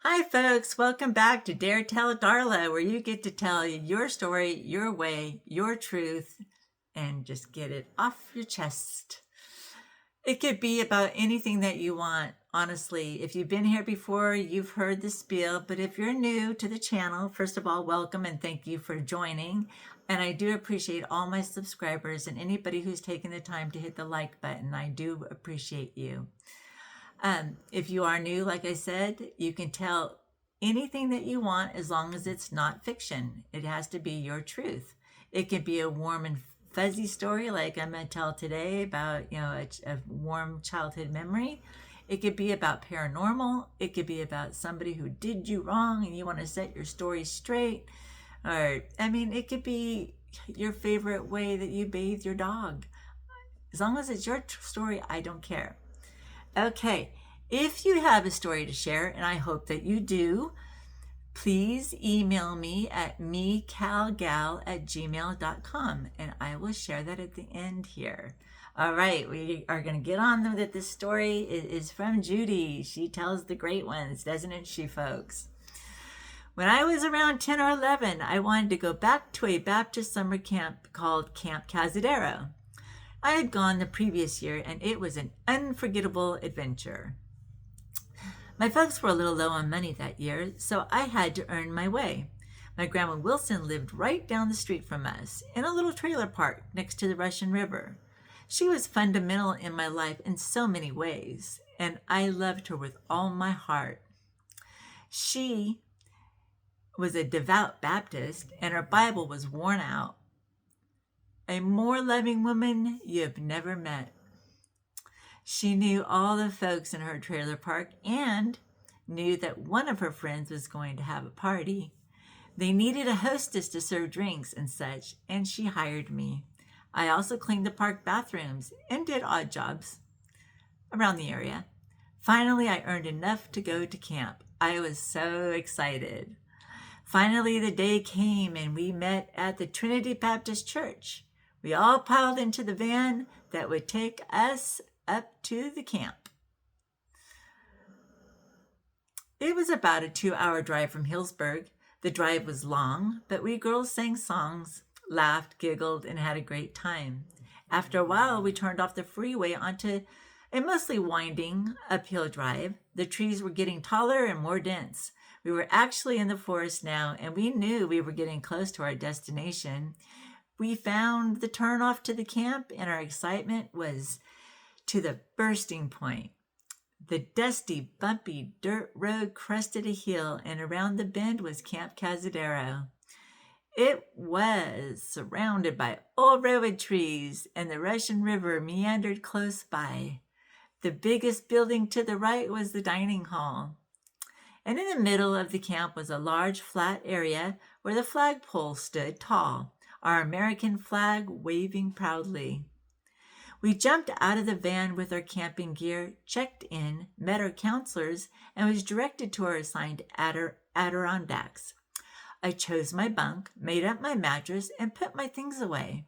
Hi, folks. Welcome back to Dare Tell Darla, where you get to tell your story, your way, your truth, and just get it off your chest. It could be about anything that you want. Honestly, if you've been here before, you've heard the spiel. But if you're new to the channel, first of all, welcome and thank you for joining. And I do appreciate all my subscribers and anybody who's taken the time to hit the like button. I do appreciate you. If you are new, like I said, you can tell anything that you want as long as it's not fiction. It has to be your truth. It can be a warm and fuzzy story like I'm going to tell today about, a warm childhood memory. It could be about paranormal. It could be about somebody who did you wrong and you want to set your story straight. Or, it could be your favorite way that you bathe your dog. As long as it's your story, I don't care. Okay, if you have a story to share, and I hope that you do, please email me at mecalgal@gmail.com, and I will share that at the end here. All right, we are going to get on with this story. It is from Judy. She tells the great ones, doesn't it, she folks? When I was around 10 or 11, I wanted to go back to a Baptist summer camp called Camp Cazadero. I had gone the previous year, and it was an unforgettable adventure. My folks were a little low on money that year, so I had to earn my way. My grandma Wilson lived right down the street from us, in a little trailer park next to the Russian River. She was fundamental in my life in so many ways, and I loved her with all my heart. She was a devout Baptist, and her Bible was worn out. A more loving woman you've never met. She knew all the folks in her trailer park and knew that one of her friends was going to have a party. They needed a hostess to serve drinks and such, and she hired me. I also cleaned the park bathrooms and did odd jobs around the area. Finally, I earned enough to go to camp. I was so excited. Finally, the day came and we met at the Trinity Baptist Church. We all piled into the van that would take us up to the camp. It was about a 2-hour drive from Hillsburg. The drive was long, but we girls sang songs, laughed, giggled, and had a great time. After a while, we turned off the freeway onto a mostly winding uphill drive. The trees were getting taller and more dense. We were actually in the forest now, and we knew we were getting close to our destination. We found the turnoff to the camp, and our excitement was to the bursting point. The dusty, bumpy dirt road crested a hill, and around the bend was Camp Cazadero. It was surrounded by old redwood trees, and the Russian River meandered close by. The biggest building to the right was the dining hall. And in the middle of the camp was a large flat area where the flagpole stood tall, our American flag waving proudly. We jumped out of the van with our camping gear, checked in, met our counselors, and was directed to our assigned Adirondacks. I chose my bunk, made up my mattress, and put my things away.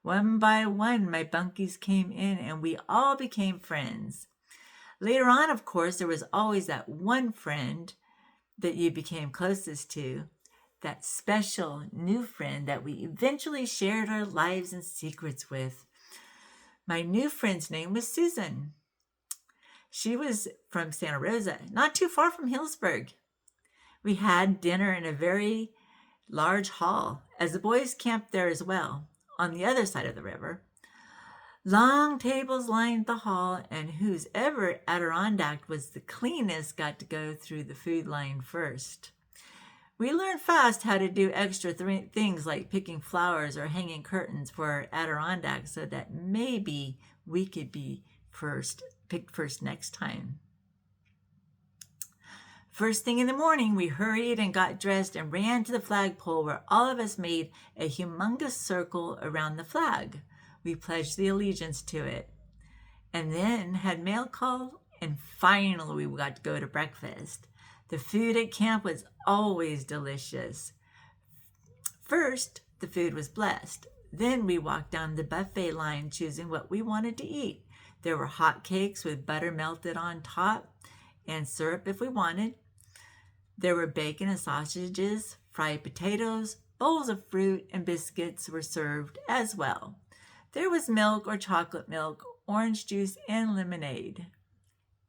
One by one, my bunkies came in, and we all became friends. Later on, of course, there was always that one friend that you became closest to, that special new friend that we eventually shared our lives and secrets with. My new friend's name was Susan. She was from Santa Rosa, not too far from Hillsburg. We had dinner in a very large hall, as the boys camped there as well, on the other side of the river. Long tables lined the hall, and whoever Adirondack was the cleanest got to go through the food line first. We learned fast how to do extra things like picking flowers or hanging curtains for our Adirondacks so that maybe we could be picked first next time. First thing in the morning, we hurried and got dressed and ran to the flagpole where all of us made a humongous circle around the flag. We pledged the allegiance to it, and then had mail call, and finally we got to go to breakfast. The food at camp was always delicious. First, the food was blessed. Then we walked down the buffet line choosing what we wanted to eat. There were hot cakes with butter melted on top and syrup if we wanted. There were bacon and sausages, fried potatoes, bowls of fruit, and biscuits were served as well. There was milk or chocolate milk, orange juice, and lemonade.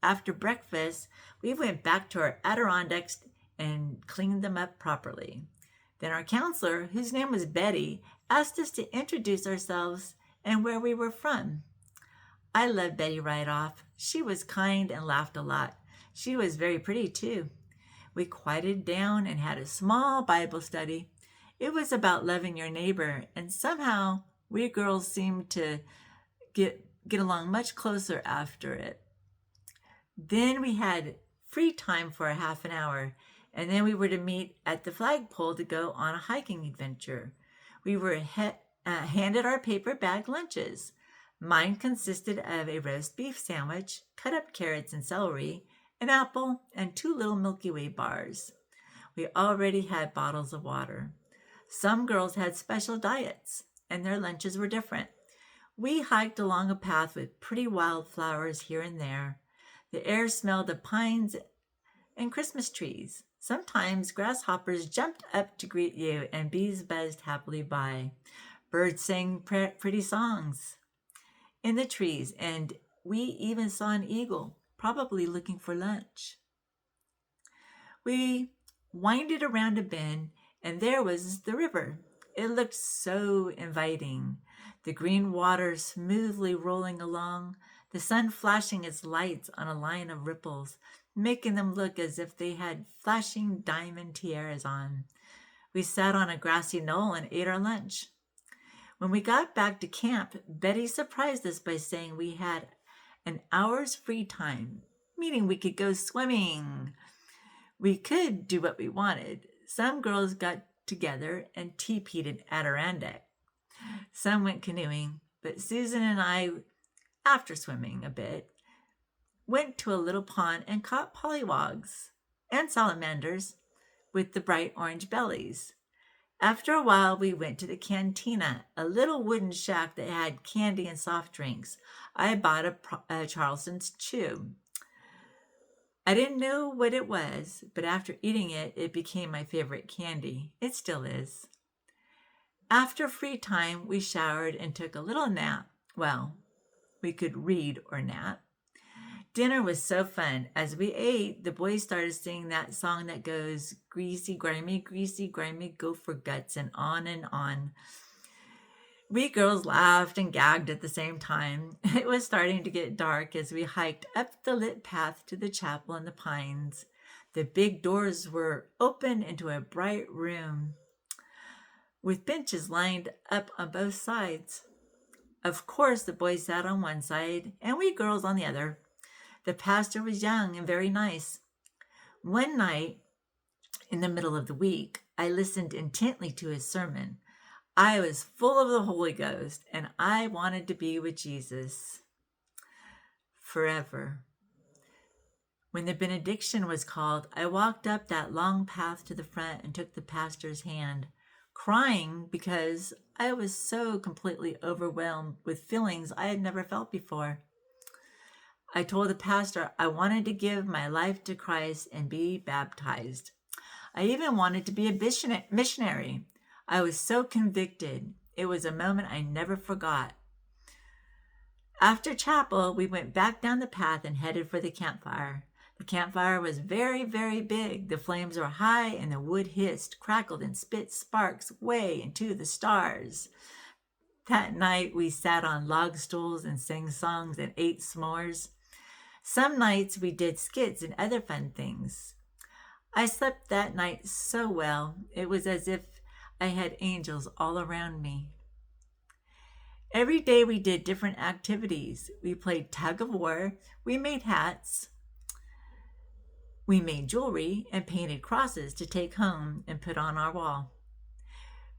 After breakfast, we went back to our Adirondacks and cleaned them up properly. Then our counselor, whose name was Betty, asked us to introduce ourselves and where we were from. I loved Betty right off. She was kind and laughed a lot. She was very pretty, too. We quieted down and had a small Bible study. It was about loving your neighbor, and somehow we girls seemed to get along much closer after it. Then we had free time for a half an hour, and then we were to meet at the flagpole to go on a hiking adventure. We were handed our paper bag lunches. Mine consisted of a roast beef sandwich, cut up carrots and celery, an apple, and 2 little Milky Way bars. We already had bottles of water. Some girls had special diets, and their lunches were different. We hiked along a path with pretty wildflowers here and there. The air smelled of pines and Christmas trees. Sometimes grasshoppers jumped up to greet you, and bees buzzed happily by. Birds sang pretty songs in the trees, and we even saw an eagle, probably looking for lunch. We winded around a bend, and there was the river. It looked so inviting. The green water smoothly rolling along, the sun flashing its lights on a line of ripples, making them look as if they had flashing diamond tiaras on. We sat on a grassy knoll and ate our lunch. When we got back to camp, Betty surprised us by saying we had an hour's free time, meaning we could go swimming. We could do what we wanted. Some girls got together and teepeed in Adirondack. Some went canoeing, but Susan and I, after swimming a bit, went to a little pond and caught pollywogs and salamanders with the bright orange bellies. After a while, we went to the cantina, a little wooden shack that had candy and soft drinks. I bought a Charleston's Chew. I didn't know what it was, but after eating it, it became my favorite candy. It still is. After free time, we showered and took a little nap. Well, we could read or nap. Dinner was so fun. As we ate, the boys started singing that song that goes, greasy, grimy, go for guts, and on and on. We girls laughed and gagged at the same time. It was starting to get dark as we hiked up the lit path to the chapel in the pines. The big doors were open into a bright room with benches lined up on both sides. Of course, the boys sat on one side and we girls on the other. The pastor was young and very nice. One night, in the middle of the week, I listened intently to his sermon. I was full of the Holy Ghost, and I wanted to be with Jesus forever. When the benediction was called, I walked up that long path to the front and took the pastor's hand, crying because I was so completely overwhelmed with feelings I had never felt before. I told the pastor I wanted to give my life to Christ and be baptized. I even wanted to be a missionary. I was so convicted. It was a moment I never forgot. After chapel, we went back down the path and headed for the campfire. The campfire was very, very big. The flames were high and the wood hissed, crackled, and spit sparks way into the stars. That night, we sat on log stools and sang songs and ate s'mores. Some nights we did skits and other fun things. I slept that night so well. It was as if I had angels all around me. Every day we did different activities. We played tug of war. We made hats. We made jewelry and painted crosses to take home and put on our wall.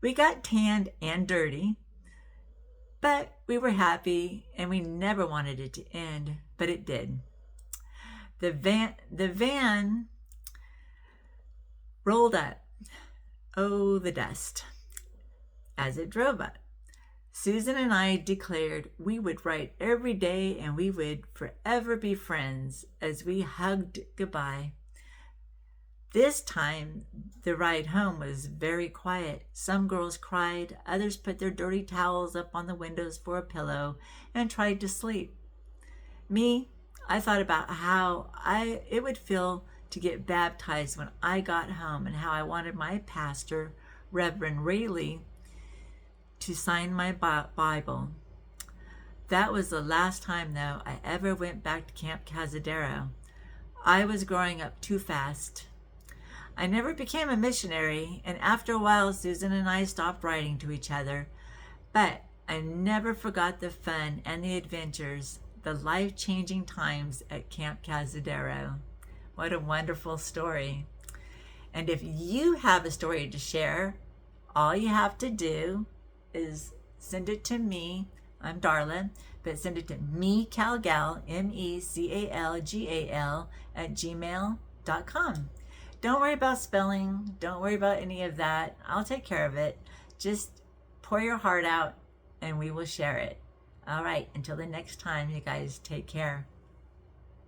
We got tanned and dirty, but we were happy and we never wanted it to end, but it did. The van rolled up. Oh, the dust. As it drove up, Susan and I declared we would write every day and we would forever be friends as we hugged goodbye. This time, the ride home was very quiet. Some girls cried, others put their dirty towels up on the windows for a pillow and tried to sleep. Me, I thought about how it would feel to get baptized when I got home and how I wanted my pastor, Reverend Rayleigh, to sign my Bible. That was the last time, though, I ever went back to Camp Cazadero. I was growing up too fast. I never became a missionary, and after a while, Susan and I stopped writing to each other. But I never forgot the fun and the adventures, the life-changing times at Camp Cazadero. What a wonderful story. And if you have a story to share, all you have to do is send it to me. I'm Darla, but send it to mecalgal, MECALGAL, @gmail.com. Don't worry about spelling. Don't worry about any of that. I'll take care of it. Just pour your heart out and we will share it. All right. Until the next time, you guys take care.